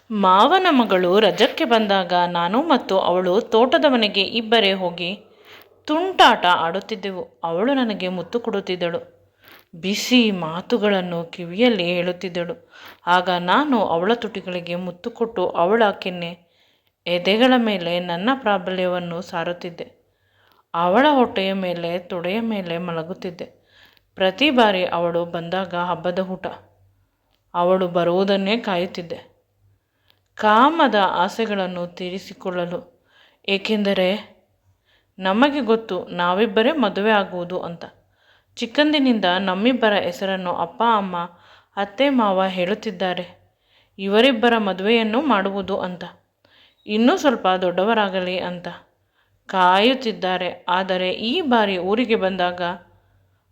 ಮಾವನ ಮಗಳು ರಜಕ್ಕೆ ಬಂದಾಗ ನಾನು ಮತ್ತು ಅವಳು ತೋಟದ ಮನೆಗೆ ಇಬ್ಬರೇ ಹೋಗಿ ತುಂಟಾಟ ಆಡುತ್ತಿದ್ದೆವು. ಅವಳು ನನಗೆ ಮುತ್ತು ಕೊಡುತ್ತಿದ್ದಳು, ಬಿಸಿ ಮಾತುಗಳನ್ನು ಕಿವಿಯಲ್ಲಿ ಹೇಳುತ್ತಿದ್ದಳು. ಆಗ ನಾನು ಅವಳ ತುಟಿಗಳಿಗೆ ಮುತ್ತು ಕೊಟ್ಟು ಅವಳ ಕೆನ್ನೆ ಎದೆಗಳ ಮೇಲೆ ನನ್ನ ಪ್ರಾಬಲ್ಯವನ್ನು ಸಾರುತ್ತಿದ್ದೆ. ಅವಳ ಹೊಟ್ಟೆಯ ಮೇಲೆ ತೊಡೆಯ ಮೇಲೆ ಮಲಗುತ್ತಿದ್ದೆ. ಪ್ರತಿ ಬಾರಿ ಅವಳು ಬಂದಾಗ ಹಬ್ಬದ ಊಟ. ಅವಳು ಬರುವುದನ್ನೇ ಕಾಯುತ್ತಿದ್ದೆ, ಕಾಮದ ಆಸೆಗಳನ್ನು ತೀರಿಸಿಕೊಳ್ಳಲು. ಏಕೆಂದರೆ ನಮಗೆ ಗೊತ್ತು ನಾವಿಬ್ಬರೇ ಮದುವೆ ಆಗುವುದು ಅಂತ. ಚಿಕ್ಕಂದಿನಿಂದ ನಮ್ಮಿಬ್ಬರ ಹೆಸರನ್ನು ಅಪ್ಪ ಅಮ್ಮ ಅತ್ತೆ ಮಾವ ಹೇಳುತ್ತಿದ್ದಾರೆ, ಇವರಿಬ್ಬರ ಮದುವೆಯನ್ನು ಮಾಡುವುದು ಅಂತ. ಇನ್ನೂ ಸ್ವಲ್ಪ ದೊಡ್ಡವರಾಗಲಿ ಅಂತ ಕಾಯುತ್ತಿದ್ದಾರೆ. ಆದರೆ ಈ ಬಾರಿ ಊರಿಗೆ ಬಂದಾಗ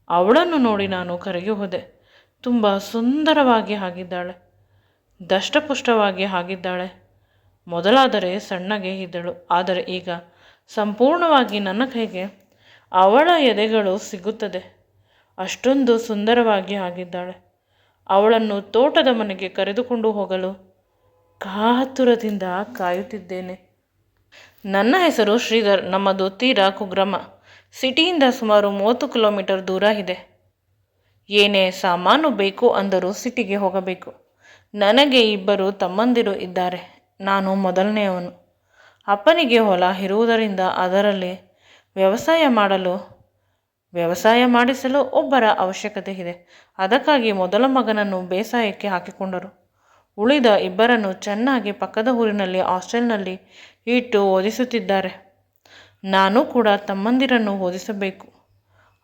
ಅವಳನ್ನು ನೋಡಿ ನಾನು ಕರಗಿ ಹೋದೆ. ತುಂಬ ಸುಂದರವಾಗಿ ಆಗಿದ್ದಾಳೆ, ದಷ್ಟಪುಷ್ಟವಾಗಿ ಆಗಿದ್ದಾಳೆ. ಮೊದಲಾದರೆ ಸಣ್ಣಗೆ ಇದ್ದಳು, ಆದರೆ ಈಗ ಸಂಪೂರ್ಣವಾಗಿ ನನ್ನ ಕೈಗೆ ಅವಳ ಎದೆಗಳು ಸಿಗುತ್ತದೆ. ಅಷ್ಟೊಂದು ಸುಂದರವಾಗಿ ಆಗಿದ್ದಾಳೆ. ಅವಳನ್ನು ತೋಟದ ಮನೆಗೆ ಕರೆದುಕೊಂಡು ಹೋಗಲು ಕಾತುರದಿಂದ ಕಾಯುತ್ತಿದ್ದೇನೆ. ನನ್ನ ಹೆಸರು ಶ್ರೀಧರ್. ನಮ್ಮದು ತೀರಾ ಕುಗ್ರಾಮ. ಸಿಟಿಯಿಂದ ಸುಮಾರು 30 ಕಿಲೋಮೀಟರ್ ದೂರ ಇದೆ. ಏನೇ ಸಾಮಾನು ಬೇಕು ಅಂದರೂ ಸಿಟಿಗೆ ಹೋಗಬೇಕು. ನನಗೆ ಇಬ್ಬರು ತಮ್ಮಂದಿರು ಇದ್ದಾರೆ. ನಾನು ಮೊದಲನೆಯವನು. ಅಪ್ಪನಿಗೆ ಹೊಲ ಇರುವುದರಿಂದ ಅದರಲ್ಲಿ ವ್ಯವಸಾಯ ಮಾಡಿಸಲು ಒಬ್ಬರ ಅವಶ್ಯಕತೆ ಇದೆ. ಅದಕ್ಕಾಗಿ ಮೊದಲ ಮಗನನ್ನು ಬೇಸಾಯಕ್ಕೆ ಹಾಕಿಕೊಂಡರು. ಉಳಿದ ಇಬ್ಬರನ್ನು ಚೆನ್ನಾಗಿ ಪಕ್ಕದ ಊರಿನಲ್ಲಿ ಹಾಸ್ಟೆಲ್ನಲ್ಲಿ ಇಟ್ಟು ಓದಿಸುತ್ತಿದ್ದಾರೆ. ನಾನು ಕೂಡ ತಮ್ಮಂದಿರನ್ನು ಓದಿಸಬೇಕು,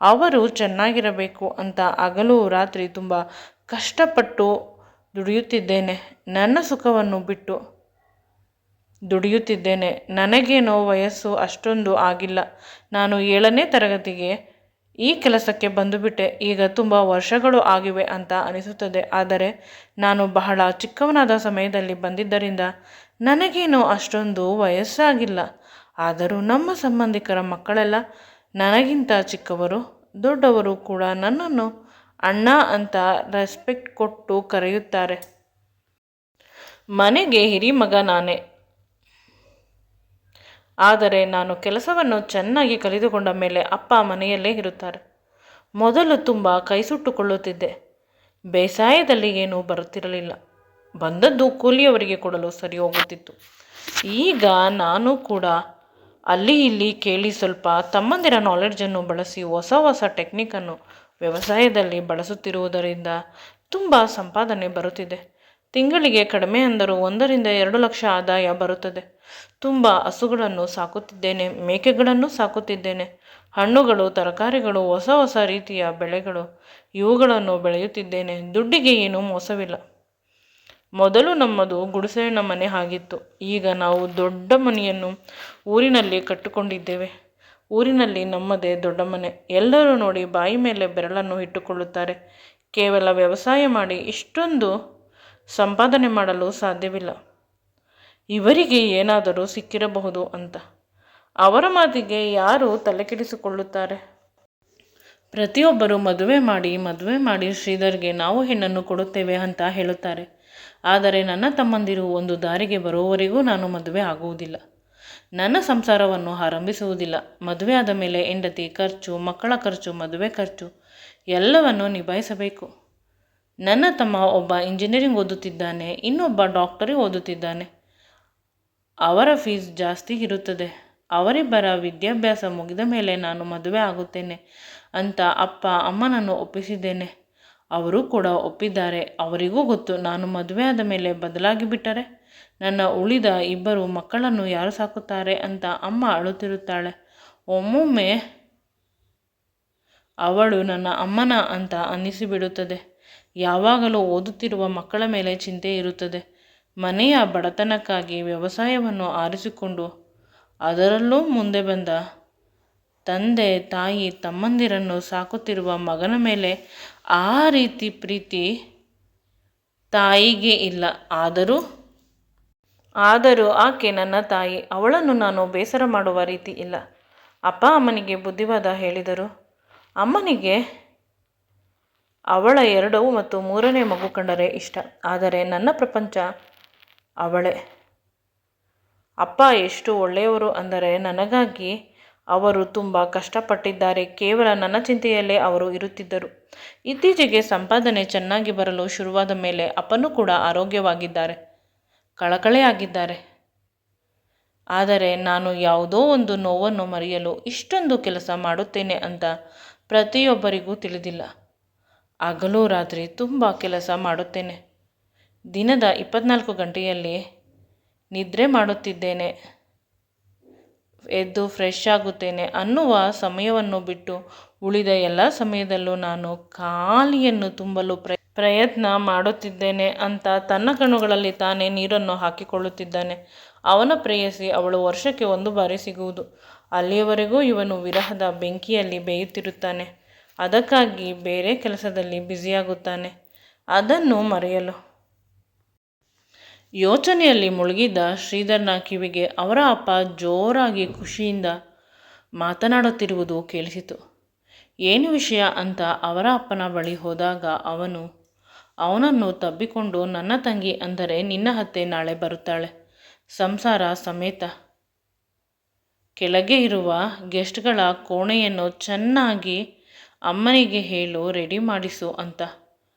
ಅವರು ಚೆನ್ನಾಗಿರಬೇಕು ಅಂತ ಹಗಲು ರಾತ್ರಿ ತುಂಬ ಕಷ್ಟಪಟ್ಟು ದುಡಿಯುತ್ತಿದ್ದೇನೆ. ನನ್ನ ಸುಖವನ್ನು ಬಿಟ್ಟು ದುಡಿಯುತ್ತಿದ್ದೇನೆ. ನನಗೇನೋ ವಯಸ್ಸು ಅಷ್ಟೊಂದು ಆಗಿಲ್ಲ. ನಾನು 7ನೇ ತರಗತಿಗೆ ಈ ಕೆಲಸಕ್ಕೆ ಬಂದುಬಿಟ್ಟೆ. ಈಗ ತುಂಬ ವರ್ಷಗಳು ಆಗಿವೆ ಅಂತ ಅನಿಸುತ್ತದೆ. ಆದರೆ ನಾನು ಬಹಳ ಚಿಕ್ಕವನಾದ ಸಮಯದಲ್ಲಿ ಬಂದಿದ್ದರಿಂದ ನನಗೇನೋ ಅಷ್ಟೊಂದು ವಯಸ್ಸಾಗಿಲ್ಲ. ಆದರೂ ನಮ್ಮ ಸಂಬಂಧಿಕರ ಮಕ್ಕಳೆಲ್ಲ ನನಗಿಂತ ಚಿಕ್ಕವರು. ದೊಡ್ಡವರು ಕೂಡ ನನ್ನನ್ನು ಅಣ್ಣ ಅಂತ ರೆಸ್ಪೆಕ್ಟ್ ಕೊಟ್ಟು ಕರೆಯುತ್ತಾರೆ. ಮನೆಗೆ ಹಿರಿಮಗ ನಾನೇ. ಆದರೆ ನಾನು ಕೆಲಸವನ್ನು ಚೆನ್ನಾಗಿ ಕಲಿತುಕೊಂಡ ಮೇಲೆ ಅಪ್ಪ ಮನೆಯಲ್ಲೇ ಇರುತ್ತಾರೆ. ಮೊದಲು ತುಂಬ ಕೈಸುಟ್ಟುಕೊಳ್ಳುತ್ತಿದ್ದೆ. ಬೇಸಾಯದಲ್ಲಿ ಏನೂ ಬರುತ್ತಿರಲಿಲ್ಲ. ಬಂದದ್ದು ಕೂಲಿಯವರಿಗೆ ಕೊಡಲು ಸರಿ ಹೋಗುತ್ತಿತ್ತು. ಈಗ ನಾನು ಕೂಡ ಅಲ್ಲಿ ಇಲ್ಲಿ ಕೇಳಿ ಸ್ವಲ್ಪ ತಮ್ಮಂದಿರ ನಾಲೆಡ್ಜನ್ನು ಬಳಸಿ ಹೊಸ ಹೊಸ ಟೆಕ್ನಿಕನ್ನು ವ್ಯವಸಾಯದಲ್ಲಿ ಬಳಸುತ್ತಿರುವುದರಿಂದ ತುಂಬ ಸಂಪಾದನೆ ಬರುತ್ತಿದೆ. ತಿಂಗಳಿಗೆ ಕಡಿಮೆ ಅಂದರೂ 1-2 ಲಕ್ಷ ಆದಾಯ ಬರುತ್ತದೆ. ತುಂಬ ಹಸುಗಳನ್ನು ಸಾಕುತ್ತಿದ್ದೇನೆ, ಮೇಕೆಗಳನ್ನು ಸಾಕುತ್ತಿದ್ದೇನೆ. ಹಣ್ಣುಗಳು, ತರಕಾರಿಗಳು, ಹೊಸ ಹೊಸ ರೀತಿಯ ಬೆಳೆಗಳು ಇವುಗಳನ್ನು ಬೆಳೆಯುತ್ತಿದ್ದೇನೆ. ದುಡ್ಡಿಗೆ ಏನೂ ಮೋಸವಿಲ್ಲ. ಮೊದಲು ನಮ್ಮದು ಗುಡಿಸಲಿನ ಮನೆ ಆಗಿತ್ತು. ಈಗ ನಾವು ದೊಡ್ಡ ಮನೆಯನ್ನು ಊರಿನಲ್ಲಿ ಕಟ್ಟಿಕೊಂಡಿದ್ದೇವೆ. ಊರಿನಲ್ಲಿ ನಮ್ಮದೇ ದೊಡ್ಡ ಮನೆ. ಎಲ್ಲರೂ ನೋಡಿ ಬಾಯಿ ಮೇಲೆ ಬೆರಳನ್ನು ಇಟ್ಟುಕೊಳ್ಳುತ್ತಾರೆ. ಕೇವಲ ವ್ಯವಸಾಯ ಮಾಡಿ ಇಷ್ಟೊಂದು ಸಂಪಾದನೆ ಮಾಡಲು ಸಾಧ್ಯವಿಲ್ಲ. ಇವರಿಗೆ ಏನಾದರೂ ಸಿಕ್ಕಿರಬಹುದು ಅಂತ. ಅವರ ಮಾತಿಗೆ ಯಾರು ತಲೆಕೆಡಿಸಿಕೊಳ್ಳುತ್ತಾರೆ? ಪ್ರತಿಯೊಬ್ಬರು ಮದುವೆ ಮಾಡಿ ಶ್ರೀಧರ್ಗೆ ನಾವು ಹೆಣ್ಣನ್ನು ಕೊಡುತ್ತೇವೆ ಅಂತ ಹೇಳುತ್ತಾರೆ. ಆದರೆ ನನ್ನ ತಮ್ಮಂದಿರು ಒಂದು ದಾರಿಗೆ ಬರುವವರೆಗೂ ನಾನು ಮದುವೆ ಆಗುವುದಿಲ್ಲ. ನನ್ನ ಸಂಸಾರವನ್ನು ಆರಂಭಿಸುವುದಿಲ್ಲ. ಮದುವೆ ಆದ ಮೇಲೆ ಹೆಂಡತಿ ಖರ್ಚು, ಮಕ್ಕಳ ಖರ್ಚು, ಮದುವೆ ಖರ್ಚು ಎಲ್ಲವನ್ನು ನಿಭಾಯಿಸಬೇಕು. ನನ್ನ ತಮ್ಮ ಒಬ್ಬ ಇಂಜಿನಿಯರಿಂಗ್ ಓದುತ್ತಿದ್ದಾನೆ, ಇನ್ನೊಬ್ಬ ಡಾಕ್ಟರಿಗೆ ಓದುತ್ತಿದ್ದಾನೆ. ಅವರ ಫೀಸ್ ಜಾಸ್ತಿ ಇರುತ್ತದೆ. ಅವರಿಬ್ಬರ ವಿದ್ಯಾಭ್ಯಾಸ ಮುಗಿದ ಮೇಲೆ ನಾನು ಮದುವೆ ಆಗುತ್ತೇನೆ ಅಂತ ಅಪ್ಪ ಅಮ್ಮನನ್ನು ಒಪ್ಪಿಸಿದ್ದೇನೆ. ಅವರು ಕೂಡ ಒಪ್ಪಿದ್ದಾರೆ. ಅವರಿಗೂ ಗೊತ್ತು ನಾನು ಮದುವೆ ಆದ ಮೇಲೆ ಬದಲಾಗಿ ಬಿಟ್ಟರೆ ನನ್ನ ಉಳಿದ ಇಬ್ಬರು ಮಕ್ಕಳನ್ನು ಯಾರು ಸಾಕುತ್ತಾರೆ ಅಂತ. ಅಮ್ಮ ಅಳುತ್ತಿರುತ್ತಾಳೆ. ಒಮ್ಮೊಮ್ಮೆ ಅವಳು ನನ್ನ ಅಮ್ಮನ ಅಂತ ಅನ್ನಿಸಿಬಿಡುತ್ತದೆ. ಯಾವಾಗಲೂ ಓದುತ್ತಿರುವ ಮಕ್ಕಳ ಮೇಲೆ ಚಿಂತೆ ಇರುತ್ತದೆ. ಮನೆಯ ಬಡತನಕ್ಕಾಗಿ ವ್ಯವಸಾಯವನ್ನು ಆರಿಸಿಕೊಂಡು ಅದರಲ್ಲೂ ಮುಂದೆ ಬಂದ ತಂದೆ ತಾಯಿ ತಮ್ಮಂದಿರನ್ನು ಸಾಕುತ್ತಿರುವ ಮಗನ ಮೇಲೆ ಆ ರೀತಿ ಪ್ರೀತಿ ತಾಯಿಗೆ ಇಲ್ಲ. ಆದರೂ ಆಕೆ ನನ್ನ ತಾಯಿ. ಅವಳನ್ನು ನಾನು ಬೇಸರ ಮಾಡುವ ರೀತಿ ಇಲ್ಲ. ಅಪ್ಪ ಅಮ್ಮನಿಗೆ ಬುದ್ಧಿವಾದ ಹೇಳಿದರು. ಅಮ್ಮನಿಗೆ ಅವಳ 2 ಮತ್ತು 3ನೇ ಮಗು ಕಂಡರೆ ಇಷ್ಟ. ಆದರೆ ನನ್ನ ಪ್ರಪಂಚ ಅವಳೇ. ಅಪ್ಪ ಎಷ್ಟು ಒಳ್ಳೆಯವರು ಅಂದರೆ ನನಗಾಗಿ ಅವರು ತುಂಬ ಕಷ್ಟಪಟ್ಟಿದ್ದಾರೆ. ಕೇವಲ ನನ್ನ ಚಿಂತೆಯಲ್ಲೇ ಅವರು ಇರುತ್ತಿದ್ದರು. ಇತ್ತೀಚೆಗೆ ಸಂಪಾದನೆ ಚೆನ್ನಾಗಿ ಬರಲು ಶುರುವಾದ ಮೇಲೆ ಅಪ್ಪನೂ ಕೂಡ ಆರೋಗ್ಯವಾಗಿದ್ದಾರೆ, ಕಳಕಳೆಯಾಗಿದ್ದಾರೆ. ಆದರೆ ನಾನು ಯಾವುದೋ ಒಂದು ನೋವನ್ನು ಮರೆಯಲು ಇಷ್ಟೊಂದು ಕೆಲಸ ಮಾಡುತ್ತೇನೆ ಅಂತ ಪ್ರತಿಯೊಬ್ಬರಿಗೂ ತಿಳಿದಿಲ್ಲ. ಹಗಲು ರಾತ್ರಿ ತುಂಬ ಕೆಲಸ ಮಾಡುತ್ತೇನೆ. ದಿನದ 24 ಗಂಟೆಯಲ್ಲಿ ನಿದ್ರೆ ಮಾಡುತ್ತಿದ್ದೇನೆ, ಎದ್ದು ಫ್ರೆಶ್ ಆಗುತ್ತೇನೆ ಅನ್ನುವ ಸಮಯವನ್ನು ಬಿಟ್ಟು ಉಳಿದ ಎಲ್ಲ ಸಮಯದಲ್ಲೂ ನಾನು ಖಾಲಿಯನ್ನು ತುಂಬಲು ಪ್ರಯತ್ನ ಮಾಡುತ್ತಿದ್ದೇನೆ ಅಂತ ತನ್ನ ಕಣ್ಣುಗಳಲ್ಲಿ ತಾನೇ ನೀರನ್ನು ಹಾಕಿಕೊಳ್ಳುತ್ತಿದ್ದಾನೆ ಅವನ ಪ್ರೇಯಸಿ. ಅವಳು ವರ್ಷಕ್ಕೆ 1 ಬಾರಿ ಸಿಗುವುದು. ಅಲ್ಲಿಯವರೆಗೂ ಇವನು ವಿರಹದ ಬೆಂಕಿಯಲ್ಲಿ ಬೇಯುತ್ತಿರುತ್ತಾನೆ. ಅದಕ್ಕಾಗಿ ಬೇರೆ ಕೆಲಸದಲ್ಲಿ ಬ್ಯುಸಿಯಾಗುತ್ತಾನೆ, ಅದನ್ನು ಮರೆಯಲು. ಯೋಚನೆಯಲ್ಲಿ ಮುಳುಗಿದ್ದ ಶ್ರೀಧರ್ನ ಕಿವಿಗೆ ಅವರ ಅಪ್ಪ ಜೋರಾಗಿ ಖುಷಿಯಿಂದ ಮಾತನಾಡುತ್ತಿರುವುದು ಕೇಳಿಸಿತು. ಏನು ವಿಷಯ ಅಂತ ಅವರ ಅಪ್ಪನ ಬಳಿ ಹೋದಾಗ ಅವನನ್ನು ತಬ್ಬಿಕೊಂಡು, ನನ್ನ ತಂಗಿ ಅಂದರೆ ನಿನ್ನ ಅತ್ತೆ ನಾಳೆ ಬರುತ್ತಾಳೆ, ಸಂಸಾರ ಸಮೇತ. ಕೆಳಗೆ ಇರುವ ಗೆಸ್ಟ್ಗಳ ಕೋಣೆಯನ್ನು ಚೆನ್ನಾಗಿ ಅಮ್ಮನಿಗೆ ಹೇಳು, ರೆಡಿ ಮಾಡಿಸು ಅಂತ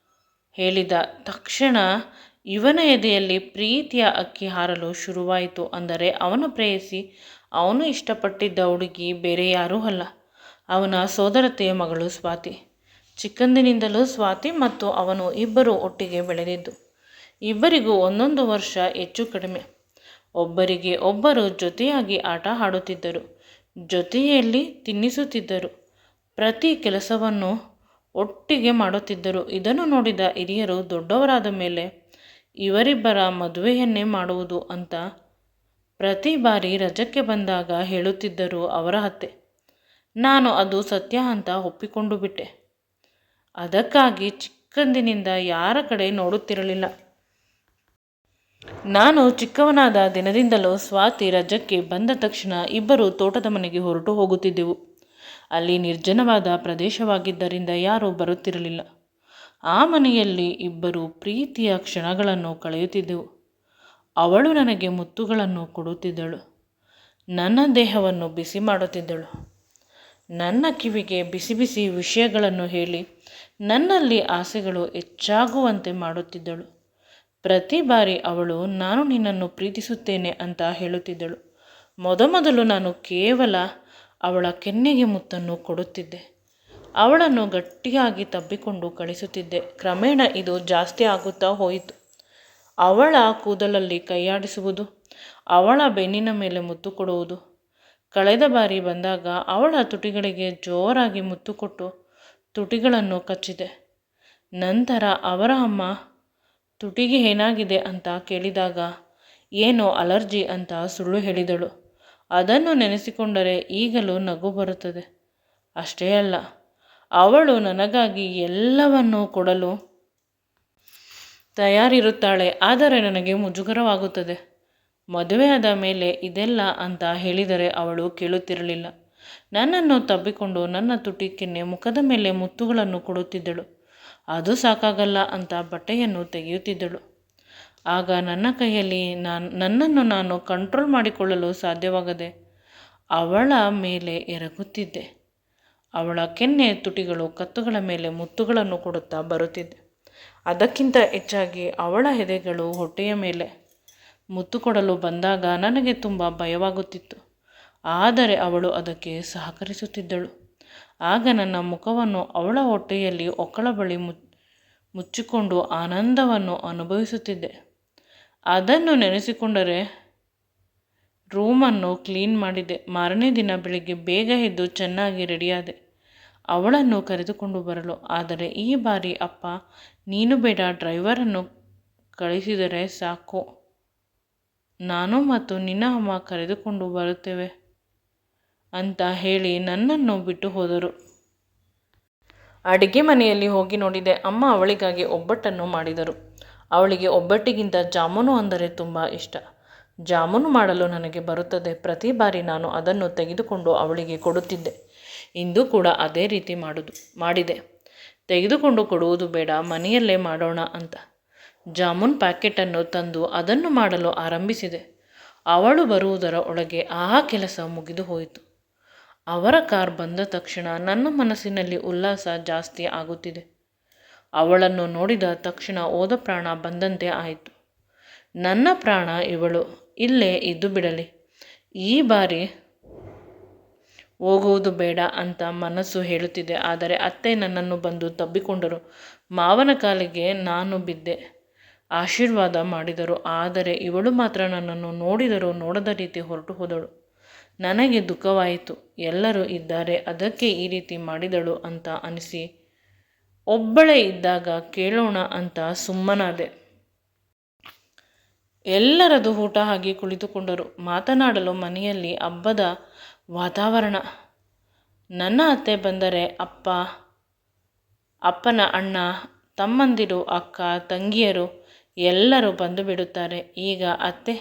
ಹೇಳಿದ ತಕ್ಷಣ ಇವನ ಎದೆಯಲ್ಲಿ ಪ್ರೀತಿಯ ಅಕ್ಕಿ ಹಾರಲು ಶುರುವಾಯಿತು. ಅಂದರೆ ಅವನ ಪ್ರೇಯಸಿ, ಅವನು ಇಷ್ಟಪಟ್ಟಿದ್ದ ಹುಡುಗಿ ಬೇರೆ ಯಾರೂ ಅಲ್ಲ, ಅವನ ಸೋದರತೆಯ ಮಗಳು ಸ್ವಾತಿ. ಚಿಕ್ಕಂದಿನಿಂದಲೂ ಸ್ವಾತಿ ಮತ್ತು ಅವನು ಇಬ್ಬರು ಒಟ್ಟಿಗೆ ಬೆಳೆದಿದ್ದು. ಇಬ್ಬರಿಗೂ 1 ವರ್ಷ ಹೆಚ್ಚು ಕಡಿಮೆ. ಒಬ್ಬರಿಗೆ ಒಬ್ಬರು ಜೊತೆಯಾಗಿ ಆಟ ಆಡುತ್ತಿದ್ದರು, ಜೊತೆಯಲ್ಲಿ ತಿನ್ನಿಸುತ್ತಿದ್ದರು, ಪ್ರತಿ ಕೆಲಸವನ್ನು ಒಟ್ಟಿಗೆ ಮಾಡುತ್ತಿದ್ದರು. ಇದನ್ನು ನೋಡಿದ ಹಿರಿಯರು ದೊಡ್ಡವರಾದ ಮೇಲೆ ಇವರಿಬ್ಬರ ಮದುವೆಯನ್ನೇ ಮಾಡುವುದು ಅಂತ ಪ್ರತಿ ಬಾರಿ ರಜಕ್ಕೆ ಬಂದಾಗ ಹೇಳುತ್ತಿದ್ದರು ಅವರ ಅತ್ತೆ. ನಾನು ಅದು ಸತ್ಯ ಅಂತ ಒಪ್ಪಿಕೊಂಡು ಬಿಟ್ಟೆ. ಅದಕ್ಕಾಗಿ ಚಿಕ್ಕಂದಿನಿಂದ ಯಾರ ಕಡೆ ನೋಡುತ್ತಿರಲಿಲ್ಲ. ನಾನು ಚಿಕ್ಕವನಾದ ದಿನದಿಂದಲೂ ಸ್ವಾತಿ ರಜಕ್ಕೆ ಬಂದ ತಕ್ಷಣ ಇಬ್ಬರು ತೋಟದ ಮನೆಗೆ ಹೊರಟು ಹೋಗುತ್ತಿದ್ದೆವು. ಅಲ್ಲಿ ನಿರ್ಜನವಾದ ಪ್ರದೇಶವಾಗಿದ್ದರಿಂದ ಯಾರೂ ಬರುತ್ತಿರಲಿಲ್ಲ. ಆ ಮನೆಯಲ್ಲಿ ಇಬ್ಬರು ಪ್ರೀತಿಯ ಕ್ಷಣಗಳನ್ನು ಕಳೆಯುತ್ತಿದ್ದೆವು. ಅವಳು ನನಗೆ ಮುತ್ತುಗಳನ್ನು ಕೊಡುತ್ತಿದ್ದಳು, ನನ್ನ ದೇಹವನ್ನು ಬಿಸಿ ಮಾಡುತ್ತಿದ್ದಳು, ನನ್ನ ಕಿವಿಗೆ ಬಿಸಿ ಬಿಸಿ ವಿಷಯಗಳನ್ನು ಹೇಳಿ ನನ್ನಲ್ಲಿ ಆಸೆಗಳು ಹೆಚ್ಚಾಗುವಂತೆ ಮಾಡುತ್ತಿದ್ದಳು. ಪ್ರತಿ ಬಾರಿ ಅವಳು, ನಾನು ನಿನ್ನನ್ನು ಪ್ರೀತಿಸುತ್ತೇನೆ ಅಂತ ಹೇಳುತ್ತಿದ್ದಳು. ಮೊದಮೊದಲು ನಾನು ಕೇವಲ ಅವಳ ಕೆನ್ನೆಗೆ ಮುತ್ತನ್ನು ಕೊಡುತ್ತಿದ್ದೆ, ಅವಳನ್ನು ಗಟ್ಟಿಯಾಗಿ ತಬ್ಬಿಕೊಂಡು ಕಳಿಸುತ್ತಿದ್ದೆ. ಕ್ರಮೇಣ ಇದು ಜಾಸ್ತಿ ಆಗುತ್ತಾ ಹೋಯಿತು. ಅವಳ ಕೂದಲಲ್ಲಿ ಕೈಯಾಡಿಸುವುದು, ಅವಳ ಬೆನ್ನಿನ ಮೇಲೆ ಮುತ್ತು ಕೊಡುವುದು. ಕಳೆದ ಬಾರಿ ಬಂದಾಗ ಅವಳ ತುಟಿಗಳಿಗೆ ಜೋರಾಗಿ ಮುತ್ತು ಕೊಟ್ಟು ತುಟಿಗಳನ್ನು ಕಚ್ಚಿದೆ. ನಂತರ ಅವರ ಅಮ್ಮ ತುಟಿಗೆ ಏನಾಗಿದೆ ಅಂತ ಕೇಳಿದಾಗ ಏನೋ ಅಲರ್ಜಿ ಅಂತ ಸುಳ್ಳು ಹೇಳಿದಳು. ಅದನ್ನು ನೆನೆಸಿಕೊಂಡರೆ ಈಗಲೂ ನಗು ಬರುತ್ತದೆ. ಅಷ್ಟೇ ಅಲ್ಲ, ಅವಳು ನನಗಾಗಿ ಎಲ್ಲವನ್ನೂ ಕೊಡಲು ತಯಾರಿರುತ್ತಾಳೆ. ಆದರೆ ನನಗೆ ಮುಜುಗರವಾಗುತ್ತದೆ. ಮದುವೆಯಾದ ಮೇಲೆ ಇದೆಲ್ಲ ಅಂತ ಹೇಳಿದರೆ ಅವಳು ಕೇಳುತ್ತಿರಲಿಲ್ಲ. ನನ್ನನ್ನು ತಬ್ಬಿಕೊಂಡು ನನ್ನ ತುಟಿ, ಕೆನ್ನೆ, ಮುಖದ ಮೇಲೆ ಮುತ್ತುಗಳನ್ನು ಕೊಡುತ್ತಿದ್ದಳು. ಅದು ಸಾಕಾಗಲ್ಲ ಅಂತ ಬಟ್ಟೆಯನ್ನು ತೆಗೆಯುತ್ತಿದ್ದಳು. ಆಗ ನನ್ನ ಕೈಯಲ್ಲಿ ನನ್ನನ್ನು ನಾನು ಕಂಟ್ರೋಲ್ ಮಾಡಿಕೊಳ್ಳಲು ಸಾಧ್ಯವಾಗದೆ ಅವಳ ಮೇಲೆ ಎರಗುತ್ತಿದ್ದೆ. ಅವಳ ಕೆನ್ನೆ ತುಟಿಗಳು, ಕತ್ತುಗಳ ಮೇಲೆ ಮುತ್ತುಗಳನ್ನು ಕೊಡುತ್ತಾ ಬರುತ್ತಿದ್ದೆ. ಅದಕ್ಕಿಂತ ಹೆಚ್ಚಾಗಿ ಅವಳ ಎದೆಗಳು, ಹೊಟ್ಟೆಯ ಮೇಲೆ ಮುತ್ತು ಕೊಡಲು ಬಂದಾಗ ನನಗೆ ತುಂಬ ಭಯವಾಗುತ್ತಿತ್ತು. ಆದರೆ ಅವಳು ಅದಕ್ಕೆ ಸಹಕರಿಸುತ್ತಿದ್ದಳು. ಆಗ ನನ್ನ ಮುಖವನ್ನು ಅವಳ ಹೊಟ್ಟೆಯಲ್ಲಿ ಹೊಕ್ಕಳ ಬಳಿ ಮುಚ್ಚಿಕೊಂಡು ಆನಂದವನ್ನು ಅನುಭವಿಸುತ್ತಿದ್ದೆ. ಅದನ್ನು ನೆನೆಸಿಕೊಂಡರೆ ರೂಮನ್ನು ಕ್ಲೀನ್ ಮಾಡಿದೆ. ಮಾರನೇ ದಿನ ಬೆಳಿಗ್ಗೆ ಬೇಗ ಎದ್ದು ಚೆನ್ನಾಗಿ ರೆಡಿಯಾದೆ ಅವಳನ್ನು ಕರೆದುಕೊಂಡು ಬರಲು. ಆದರೆ ಈ ಬಾರಿ ಅಪ್ಪ, ನೀನು ಬೇಡ, ಡ್ರೈವರನ್ನು ಕಳಿಸಿದರೆ ಸಾಕು, ನಾನು ಮತ್ತು ನಿನ್ನ ಅಮ್ಮ ಕರೆದುಕೊಂಡು ಬರುತ್ತೇವೆ ಅಂತ ಹೇಳಿ ನನ್ನನ್ನು ಬಿಟ್ಟು ಹೋದರು. ಅಡಿಗೆ ಮನೆಯಲ್ಲಿ ಹೋಗಿ ನೋಡಿದೆ. ಅಮ್ಮ ಅವಳಿಗಾಗಿ ಒಬ್ಬಟ್ಟನ್ನು ಮಾಡಿದರು. ಅವಳಿಗೆ ಒಬ್ಬಟ್ಟಿಗಿಂತ ಜಾಮೂನು ಅಂದರೆ ತುಂಬ ಇಷ್ಟ. ಜಾಮೂನು ಮಾಡಲು ನನಗೆ ಬರುತ್ತದೆ. ಪ್ರತಿ ಬಾರಿ ನಾನು ಅದನ್ನು ತೆಗೆದುಕೊಂಡು ಅವಳಿಗೆ ಕೊಡುತ್ತಿದ್ದೆ. ಇಂದು ಕೂಡ ಅದೇ ರೀತಿ ಮಾಡಿದೆ. ತೆಗೆದುಕೊಂಡು ಕೊಡುವುದು ಬೇಡ, ಮನೆಯಲ್ಲೇ ಮಾಡೋಣ ಅಂತ. ಜಾಮೂನ್ ಪ್ಯಾಕೆಟನ್ನು ತಂದು ಅದನ್ನು ಮಾಡಲು ಆರಂಭಿಸಿದೆ. ಅವಳು ಬರುವುದರ ಒಳಗೆ ಆ ಕೆಲಸ ಮುಗಿದು ಹೋಯಿತು. ಅವರ ಕಾರ್ ಬಂದ ತಕ್ಷಣ ನನ್ನ ಮನಸ್ಸಿನಲ್ಲಿ ಉಲ್ಲಾಸ ಜಾಸ್ತಿ ಆಗುತ್ತಿದೆ. ಅವಳನ್ನು ನೋಡಿದ ತಕ್ಷಣ ಹೋದ ಪ್ರಾಣ ಬಂದಂತೆ ಆಯಿತು. ನನ್ನ ಪ್ರಾಣ ಇವಳು ಇಲ್ಲೇ ಇದ್ದು ಬಿಡಲಿ, ಈ ಬಾರಿ ಹೋಗುವುದು ಬೇಡ ಅಂತ ಮನಸ್ಸು ಹೇಳುತ್ತಿದೆ. ಆದರೆ ಅತ್ತೆ ನನ್ನನ್ನು ಬಂದು ತಬ್ಬಿಕೊಂಡರು. ಮಾವನ ಕಾಲಿಗೆ ನಾನು ಬಿದ್ದೆ, ಆಶೀರ್ವಾದ ಮಾಡಿದರು. ಆದರೆ ಇವಳು ಮಾತ್ರ ನನ್ನನ್ನು ನೋಡಿದರೂ ನೋಡದ ರೀತಿ ಹೊರಟು ಹೋದಳು. ನನಗೆ ದುಃಖವಾಯಿತು. ಎಲ್ಲರೂ ಇದ್ದಾರೆ, ಅದಕ್ಕೆ ಈ ರೀತಿ ಮಾಡಿದಳು ಅಂತ ಅನಿಸಿ ಒಬ್ಬಳೇ ಇದ್ದಾಗ ಕೇಳೋಣ ಅಂತ ಸುಮ್ಮನಾದೆ. ಎಲ್ಲರದು ಊಟ ಆಗಿ ಕುಳಿತುಕೊಂಡರು. ಮಾತನಾಡಲು ಮನೆಯಲ್ಲಿ ಹಬ್ಬದ ವಾತಾವರಣ. ನನ್ನ ಅತ್ತೆ ಬಂದರೆ ಅಪ್ಪನ ಅಣ್ಣ ತಮ್ಮಂದಿರು, ಅಕ್ಕ ತಂಗಿಯರು ಎಲ್ಲರೂ ಬಂದು ಬಿಡುತ್ತಾರೆ. ಈಗ ಅತ್ತೆ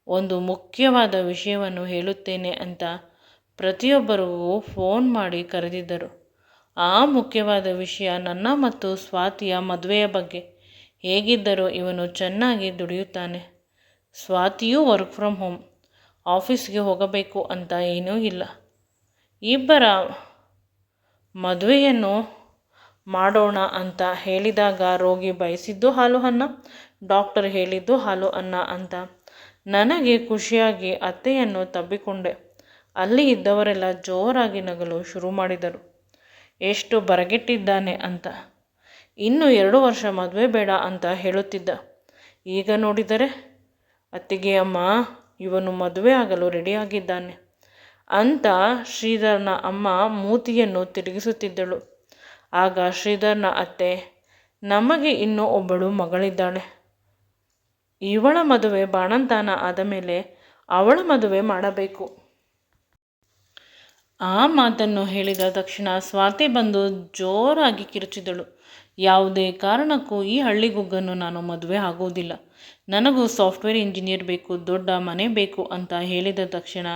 ಒಂದು ಮುಖ್ಯವಾದ ವಿಷಯವನ್ನು ಹೇಳುತ್ತೇನೆ ಅಂತ ಪ್ರತಿಯೊಬ್ಬರಿಗೂ ಫೋನ್ ಮಾಡಿ ಕರೆದಿದ್ದರು. ಆ ಮುಖ್ಯವಾದ ವಿಷಯ ನನ್ನ ಮತ್ತು ಸ್ವಾತಿಯ ಮದುವೆಯ ಬಗ್ಗೆ. ಹೇಗಿದ್ದರೂ ಇವನು ಚೆನ್ನಾಗಿ ದುಡಿಯುತ್ತಾನೆ. ಸ್ವಾತಿಯೂ ವರ್ಕ್ ಫ್ರಮ್ ಹೋಮ್, ಆಫೀಸ್ಗೆ ಹೋಗಬೇಕು ಅಂತ ಏನೂ ಇಲ್ಲ. ಇಬ್ಬರ ಮದುವೆಯನ್ನು ಮಾಡೋಣ ಅಂತ ಹೇಳಿದಾಗ ರೋಗಿ ಬಯಸಿದ್ದು ಹಾಲು ಅನ್ನ, ಡಾಕ್ಟರ್ ಹೇಳಿದ್ದು ಹಾಲು ಅನ್ನ ಅಂತ ನನಗೆ ಖುಷಿಯಾಗಿ ಅತ್ತೆಯನ್ನು ತಬ್ಬಿಕೊಂಡೆ. ಅಲ್ಲಿ ಇದ್ದವರೆಲ್ಲ ಜೋರಾಗಿ ನಗಲು ಶುರು ಮಾಡಿದರು. ಎಷ್ಟು ಬರಗೆಟ್ಟಿದ್ದಾನೆ ಅಂತ. ಇನ್ನು 2 ವರ್ಷ ಮದುವೆ ಬೇಡ ಅಂತ ಹೇಳುತ್ತಿದ್ದ. ಈಗ ನೋಡಿದರೆ ಅತ್ತಿಗೆ, ಅಮ್ಮ ಇವನು ಮದುವೆ ಆಗಲು ರೆಡಿಯಾಗಿದ್ದಾನೆ ಅಂತ ಶ್ರೀಧರ್ನ ಅಮ್ಮ ಮೂತಿಯನ್ನು ತಿರುಗಿಸುತ್ತಿದ್ದಳು. ಆಗ ಶ್ರೀಧರ್ನ ಅತ್ತೆ, ನಮಗೆ ಇನ್ನೂ ಒಬ್ಬಳು ಮಗಳಿದ್ದಾಳೆ, ಇವಳ ಮದುವೆ ಬಾಣಂತನ ಆದ ಮೇಲೆ ಅವಳ ಮದುವೆ ಮಾಡಬೇಕು. ಆ ಮಾತನ್ನು ಹೇಳಿದ ತಕ್ಷಣ ಸ್ವಾತಿ ಬಂದು ಜೋರಾಗಿ ಕಿರುಚಿದಳು. ಯಾವುದೇ ಕಾರಣಕ್ಕೂ ಈ ಹಳ್ಳಿಗುಗ್ಗನ್ನು ನಾನು ಮದುವೆ ಆಗುವುದಿಲ್ಲ. ನನಗೂ ಸಾಫ್ಟ್ವೇರ್ ಇಂಜಿನಿಯರ್ ಬೇಕು, ದೊಡ್ಡ ಮನೆ ಬೇಕು ಅಂತ ಹೇಳಿದ ತಕ್ಷಣ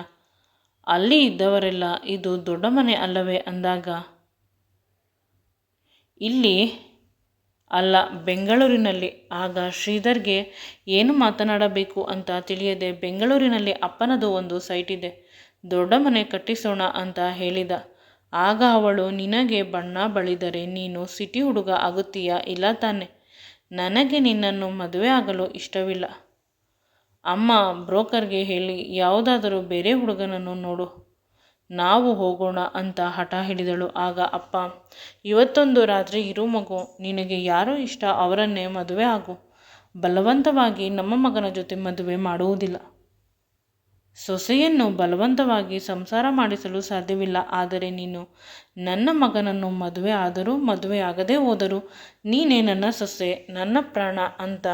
ಅಲ್ಲಿ ಇದ್ದವರೆಲ್ಲ ಇದು ದೊಡ್ಡ ಮನೆ ಅಲ್ಲವೇ ಅಂದಾಗ, ಇಲ್ಲಿ ಅಲ್ಲ ಬೆಂಗಳೂರಿನಲ್ಲಿ. ಆಗ ಶ್ರೀಧರ್ಗೆ ಏನು ಮಾತನಾಡಬೇಕು ಅಂತ ತಿಳಿಯದೆ, ಬೆಂಗಳೂರಿನಲ್ಲಿ ಅಪ್ಪನದು ಒಂದು ಸೈಟ್ ಇದೆ, ದೊಡ್ಡ ಮನೆ ಕಟ್ಟಿಸೋಣ ಅಂತ ಹೇಳಿದ. ಆಗ ಅವಳು, ನಿನಗೆ ಬಣ್ಣ ಬಳಿದರೆ ನೀನು ಸಿಟಿ ಹುಡುಗ ಆಗುತ್ತೀಯಾ? ಇಲ್ಲ ತಾನೆ, ನನಗೆ ನಿನ್ನನ್ನು ಮದುವೆ ಆಗಲು ಇಷ್ಟವಿಲ್ಲ. ಅಮ್ಮ ಬ್ರೋಕರ್ಗೆ ಹೇಳಿ ಯಾವುದಾದರೂ ಬೇರೆ ಹುಡುಗನನ್ನು ನೋಡು, ನಾವು ಹೋಗೋಣ ಅಂತ ಹಠ ಹಿಡಿದಳು. ಆಗ ಅಪ್ಪ, ಇವತ್ತೊಂದು ರಾತ್ರಿ ಇರು ಮಗು, ನಿನಗೆ ಯಾರು ಇಷ್ಟ ಅವರನ್ನೇ ಮದುವೆ ಆಗು, ಬಲವಂತವಾಗಿ ನಮ್ಮ ಮಗನ ಜೊತೆ ಮದುವೆ ಮಾಡುವುದಿಲ್ಲ. ಸೊಸೆಯನ್ನು ಬಲವಂತವಾಗಿ ಸಂಸಾರ ಮಾಡಿಸಲು ಸಾಧ್ಯವಿಲ್ಲ. ಆದರೆ ನೀನು ನನ್ನ ಮಗನನ್ನು ಮದುವೆ ಆದರೂ ಮದುವೆ ಆಗದೆ ಹೋದರೂ ನೀನೇ ನನ್ನ ಸೊಸೆ, ನನ್ನ ಪ್ರಾಣ ಅಂತ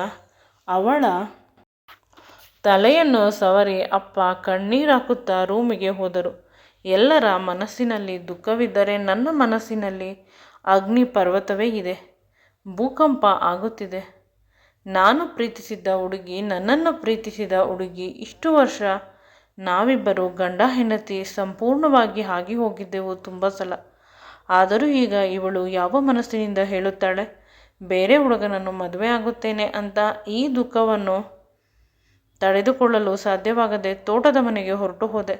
ಅವಳ ತಲೆಯನ್ನು ಸವರಿ ಅಪ್ಪ ಕಣ್ಣೀರಾಕುತ್ತಾ ರೂಮಿಗೆ ಹೋದರು. ಎಲ್ಲರ ಮನಸ್ಸಿನಲ್ಲಿ ದುಃಖವಿದ್ದರೆ ನನ್ನ ಮನಸ್ಸಿನಲ್ಲಿ ಅಗ್ನಿ ಪರ್ವತವೇ ಇದೆ. ಭೂಕಂಪ ಆಗುತ್ತಿದೆ. ನಾನು ಪ್ರೀತಿಸಿದ್ದ ಹುಡುಗಿ, ನನ್ನನ್ನು ಪ್ರೀತಿಸಿದ ಹುಡುಗಿ, ಇಷ್ಟು ವರ್ಷ ನಾವಿಬ್ಬರು ಗಂಡ ಹೆಂಡತಿ ಸಂಪೂರ್ಣವಾಗಿ ಆಗಿ ಹೋಗಿದ್ದೆವು ತುಂಬ ಸಲ. ಆದರೂ ಈಗ ಇವಳು ಯಾವ ಮನಸ್ಸಿನಿಂದ ಹೇಳುತ್ತಾಳೆ ಬೇರೆ ಹುಡುಗನನ್ನು ಮದುವೆ ಆಗುತ್ತೇನೆ ಅಂತ? ಈ ದುಃಖವನ್ನು ತಡೆದುಕೊಳ್ಳಲು ಸಾಧ್ಯವಾಗದೆ ತೋಟದ ಮನೆಗೆ ಹೊರಟು ಹೋದೆ.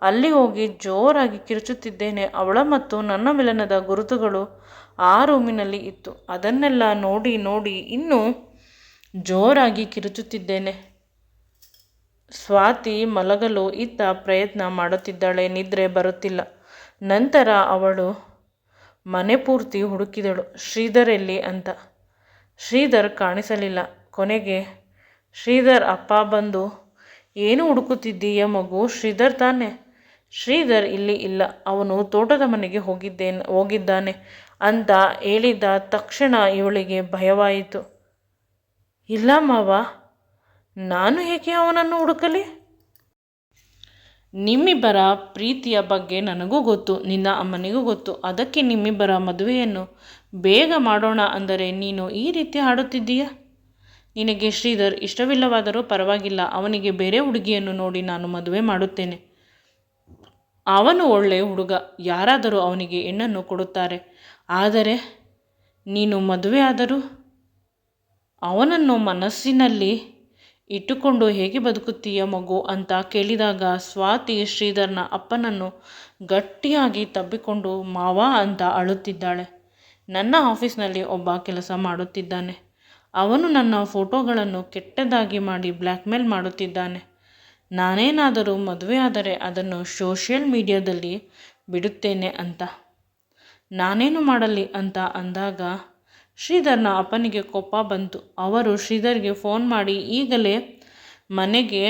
ಅಲ್ಲಿ ಹೋಗಿ ಜೋರಾಗಿ ಕಿರುಚುತ್ತಿದ್ದೇನೆ. ಅವಳ ಮತ್ತು ನನ್ನ ಮಿಲನದ ಗುರುತುಗಳು ಆ ರೂಮಿನಲ್ಲಿ ಇತ್ತು. ಅದನ್ನೆಲ್ಲ ನೋಡಿ ನೋಡಿ ಇನ್ನೂ ಜೋರಾಗಿ ಕಿರುಚುತ್ತಿದ್ದೇನೆ. ಸ್ವಾತಿ ಮಲಗಲು ಇತ್ತ ಪ್ರಯತ್ನ ಮಾಡುತ್ತಿದ್ದಾಳೆ, ನಿದ್ರೆ ಬರುತ್ತಿಲ್ಲ. ನಂತರ ಅವಳು ಮನೆ ಪೂರ್ತಿ ಹುಡುಕಿದಳು, ಶ್ರೀಧರ್ ಎಲ್ಲಿ ಅಂತ. ಶ್ರೀಧರ್ ಕಾಣಿಸಲಿಲ್ಲ. ಕೊನೆಗೆ ಶ್ರೀಧರ್ ಅಪ್ಪ ಬಂದು, ಏನು ಹುಡುಕುತ್ತಿದ್ದೀಯ ಮಗು, ಶ್ರೀಧರ್ ತಾನೆ? ಶ್ರೀಧರ್ ಇಲ್ಲಿ ಇಲ್ಲ, ಅವನು ತೋಟದ ಮನೆಗೆ ಹೋಗಿದ್ದಾನೆ ಅಂತ ಹೇಳಿದ ತಕ್ಷಣ ಇವಳಿಗೆ ಭಯವಾಯಿತು. ಇಲ್ಲ ಮಾವ, ನಾನು ಏಕೆ ಅವನನ್ನು ಹುಡುಕಲಿ? ನಿಮ್ಮಿಬ್ಬರ ಪ್ರೀತಿಯ ಬಗ್ಗೆ ನನಗೂ ಗೊತ್ತು, ನಿನ್ನ ಅಮ್ಮನಿಗೂ ಗೊತ್ತು. ಅದಕ್ಕೆ ನಿಮ್ಮಿಬ್ಬರ ಮದುವೆಯನ್ನು ಬೇಗ ಮಾಡೋಣ ಅಂದರೆ ನೀನು ಈ ರೀತಿ ಆಡುತ್ತಿದ್ದೀಯ. ನಿನಗೆ ಶ್ರೀಧರ್ ಇಷ್ಟವಿಲ್ಲವಾದರೂ ಪರವಾಗಿಲ್ಲ, ಅವನಿಗೆ ಬೇರೆ ಹುಡುಗಿಯನ್ನು ನೋಡಿ ನಾನು ಮದುವೆ ಮಾಡುತ್ತೇನೆ. ಅವನು ಒಳ್ಳೆ ಹುಡುಗ, ಯಾರಾದರೂ ಅವನಿಗೆ ಹೆಣ್ಣನ್ನು ಕೊಡುತ್ತಾರೆ. ಆದರೆ ನೀನು ಮದುವೆ ಆದರೂ ಅವನನ್ನು ಮನಸ್ಸಿನಲ್ಲಿ ಇಟ್ಟುಕೊಂಡು ಹೇಗೆ ಬದುಕುತ್ತೀಯ ಮಗು ಅಂತ ಕೇಳಿದಾಗ ಸ್ವಾತಿ ಶ್ರೀಧರ್ನ ಅಪ್ಪನನ್ನು ಗಟ್ಟಿಯಾಗಿ ತಬ್ಬಿಕೊಂಡು ಮಾವ ಅಂತ ಅಳುತ್ತಿದ್ದಾಳೆ. ನನ್ನ ಆಫೀಸ್ನಲ್ಲಿ ಒಬ್ಬ ಕೆಲಸ ಮಾಡುತ್ತಿದ್ದಾನೆ. ಅವನು ನನ್ನ ಫೋಟೋಗಳನ್ನು ಕೆಟ್ಟದಾಗಿ ಮಾಡಿ ಬ್ಲ್ಯಾಕ್ಮೇಲ್ ಮಾಡುತ್ತಿದ್ದಾನೆ. ನಾನೇನಾದರೂ ಮದುವೆ ಆದರೆ ಅದನ್ನು ಸೋಷಿಯಲ್ ಮೀಡಿಯಾದಲ್ಲಿ ಬಿಡುತ್ತೇನೆ ಅಂತ. ನಾನೇನು ಮಾಡಲಿ ಅಂತ ಅಂದಾಗ ಶ್ರೀಧರ್ನ ಅಪ್ಪನಿಗೆ ಕೋಪ ಬಂತು. ಅವರು ಶ್ರೀಧರ್ಗೆ ಫೋನ್ ಮಾಡಿ ಈಗಲೇ ಮನೆಗೆ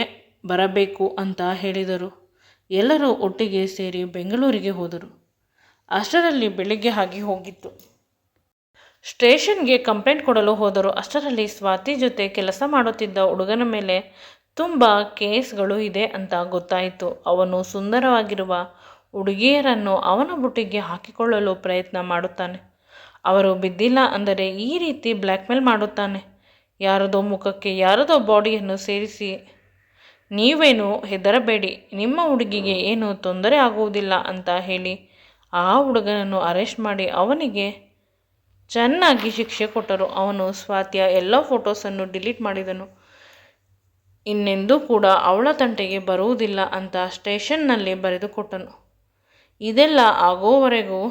ಬರಬೇಕು ಅಂತ ಹೇಳಿದರು. ಎಲ್ಲರೂ ಒಟ್ಟಿಗೆ ಸೇರಿ ಬೆಂಗಳೂರಿಗೆ ಹೋದರು. ಅಷ್ಟರಲ್ಲಿ ಬೆಳಿಗ್ಗೆ ಆಗಿ ಹೋಗಿತ್ತು. ಸ್ಟೇಷನ್ಗೆ ಕಂಪ್ಲೇಂಟ್ ಕೊಡಲು ಹೋದರು. ಅಷ್ಟರಲ್ಲಿ ಸ್ವಾತಿ ಜೊತೆ ಕೆಲಸ ಮಾಡುತ್ತಿದ್ದ ಹುಡುಗನ ಮೇಲೆ ತುಂಬ ಕೇಸ್ಗಳು ಇದೆ ಅಂತ ಗೊತ್ತಾಯಿತು. ಅವನು ಸುಂದರವಾಗಿರುವ ಹುಡುಗಿಯರನ್ನು ಅವನ ಬುಟ್ಟಿಗೆ ಹಾಕಿಕೊಳ್ಳಲು ಪ್ರಯತ್ನ ಮಾಡುತ್ತಾನೆ. ಅವರು ಬಿದ್ದಿಲ್ಲ ಅಂದರೆ ಈ ರೀತಿ ಬ್ಲ್ಯಾಕ್ಮೇಲ್ ಮಾಡುತ್ತಾನೆ. ಯಾರದೋ ಮುಖಕ್ಕೆ ಯಾರದೋ ಬಾಡಿಯನ್ನು ಸೇರಿಸಿ ನೀವೇನು ಹೆದರಬೇಡಿ, ನಿಮ್ಮ ಹುಡುಗಿಗೆ ಏನೂ ತೊಂದರೆ ಆಗುವುದಿಲ್ಲ ಅಂತ ಹೇಳಿ ಆ ಹುಡುಗನನ್ನು ಅರೆಸ್ಟ್ ಮಾಡಿ ಅವನಿಗೆ ಚೆನ್ನಾಗಿ ಶಿಕ್ಷೆ ಕೊಟ್ಟರು. ಅವನು ಸ್ವಾತಿಯ ಎಲ್ಲ ಫೋಟೋಸನ್ನು ಡಿಲೀಟ್ ಮಾಡಿದನು. ಇನ್ನೆಂದೂ ಕೂಡ ಅವಳ ತಂಟೆಗೆ ಬರುವುದಿಲ್ಲ ಅಂತ ಸ್ಟೇಷನ್ನಲ್ಲಿ ಬರೆದುಕೊಟ್ಟನು. ಇದೆಲ್ಲ ಆಗೋವರೆಗೂ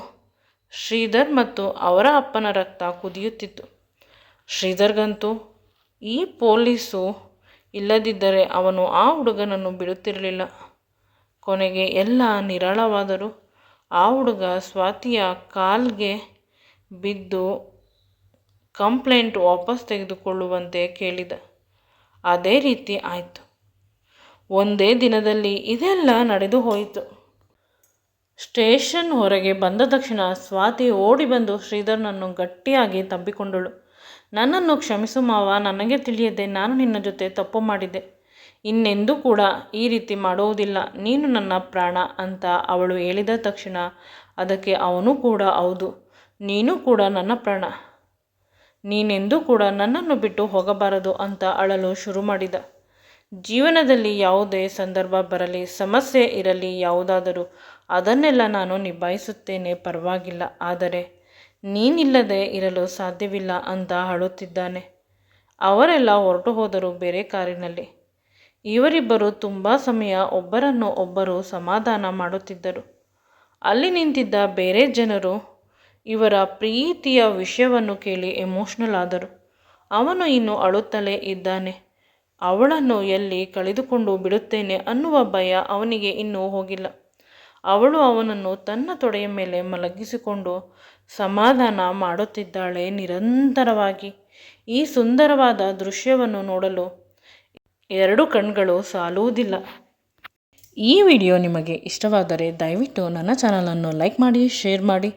ಶ್ರೀಧರ್ ಮತ್ತು ಅವರ ಅಪ್ಪನ ರಕ್ತ ಕುದಿಯುತ್ತಿತ್ತು. ಶ್ರೀಧರ್ಗಂತೂ ಈ ಪೊಲೀಸು ಇಲ್ಲದಿದ್ದರೆ ಅವನು ಆ ಹುಡುಗನನ್ನು ಬಿಡುತ್ತಿರಲಿಲ್ಲ. ಕೊನೆಗೆ ಎಲ್ಲ ನಿರಾಳವಾದರು. ಆ ಹುಡುಗ ಸ್ವಾತಿಯ ಕಾಲ್ಗೆ ಬಿದ್ದು ಕಂಪ್ಲೇಂಟ್ ವಾಪಸ್ ತೆಗೆದುಕೊಳ್ಳುವಂತೆ ಕೇಳಿದ. ಅದೇ ರೀತಿ ಆಯಿತು. ಒಂದೇ ದಿನದಲ್ಲಿ ಇದೆಲ್ಲ ನಡೆದು ಹೋಯಿತು. ಸ್ಟೇಷನ್ ಹೊರಗೆ ಬಂದ ತಕ್ಷಣ ಸ್ವಾತಿ ಓಡಿ ಬಂದು ಶ್ರೀಧರ್ನನ್ನು ಗಟ್ಟಿಯಾಗಿ ತಬ್ಬಿಕೊಂಡಳು. ನನ್ನನ್ನು ಕ್ಷಮಿಸು ಮಾವ, ನನಗೆ ತಿಳಿಯದೆ ನಾನು ನಿನ್ನ ಜೊತೆ ತಪ್ಪು ಮಾಡಿದ್ದೆ. ಇನ್ನೆಂದೂ ಕೂಡ ಈ ರೀತಿ ಮಾಡುವುದಿಲ್ಲ. ನೀನು ನನ್ನ ಪ್ರಾಣ ಅಂತ ಅವಳು ಹೇಳಿದ ತಕ್ಷಣ ಅದಕ್ಕೆ ಅವನು ಕೂಡ ಹೌದು, ನೀನು ಕೂಡ ನನ್ನ ಪ್ರಾಣ, ನೀನೆಂದೂ ಕೂಡ ನನ್ನನ್ನು ಬಿಟ್ಟು ಹೋಗಬಾರದು ಅಂತ ಅಳಲು ಶುರು ಮಾಡಿದ. ಜೀವನದಲ್ಲಿ ಯಾವುದೇ ಸಂದರ್ಭ ಬರಲಿ, ಸಮಸ್ಯೆ ಇರಲಿ, ಯಾವುದಾದರೂ ಅದನ್ನೆಲ್ಲ ನಾನು ನಿಭಾಯಿಸುತ್ತೇನೆ, ಪರವಾಗಿಲ್ಲ, ಆದರೆ ನೀನಿಲ್ಲದೆ ಇರಲು ಸಾಧ್ಯವಿಲ್ಲ ಅಂತ ಅಳುತ್ತಿದ್ದಾನೆ. ಅವರೆಲ್ಲ ಹೊರಟು ಹೋದರು ಬೇರೆ ಕಾರಿನಲ್ಲಿ. ಇವರಿಬ್ಬರು ತುಂಬ ಸಮಯ ಒಬ್ಬರನ್ನು ಒಬ್ಬರು ಸಮಾಧಾನ ಮಾಡುತ್ತಿದ್ದರು. ಅಲ್ಲಿ ನಿಂತಿದ್ದ ಬೇರೆ ಜನರು ಇವರ ಪ್ರೀತಿಯ ವಿಷಯವನ್ನು ಕೇಳಿ ಎಮೋಷ್ನಲ್ ಆದರು. ಅವನು ಇನ್ನು ಅಳುತ್ತಲೇ ಇದ್ದಾನೆ. ಅವಳನ್ನು ಎಲ್ಲಿ ಕಳೆದುಕೊಂಡು ಬಿಡುತ್ತೇನೆ ಅನ್ನುವ ಭಯ ಅವನಿಗೆ ಇನ್ನೂ ಹೋಗಿಲ್ಲ. ಅವಳು ಅವನನ್ನು ತನ್ನ ತೊಡೆಯ ಮೇಲೆ ಮಲಗಿಸಿಕೊಂಡು ಸಮಾಧಾನ ಮಾಡುತ್ತಿದ್ದಾಳೆ ನಿರಂತರವಾಗಿ. ಈ ಸುಂದರವಾದ ದೃಶ್ಯವನ್ನು ನೋಡಲು ಎರಡು ಕಣ್ಗಳು ಸಾಲುವುದಿಲ್ಲ. ಈ ವಿಡಿಯೋ ನಿಮಗೆ ಇಷ್ಟವಾದರೆ ದಯವಿಟ್ಟು ನನ್ನ ಚಾನಲನ್ನು ಲೈಕ್ ಮಾಡಿ, ಶೇರ್ ಮಾಡಿ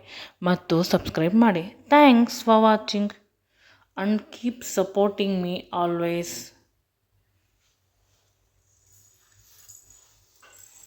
ಮತ್ತು ಸಬ್ಸ್ಕ್ರೈಬ್ ಮಾಡಿ. Thanks for watching and keep supporting me always.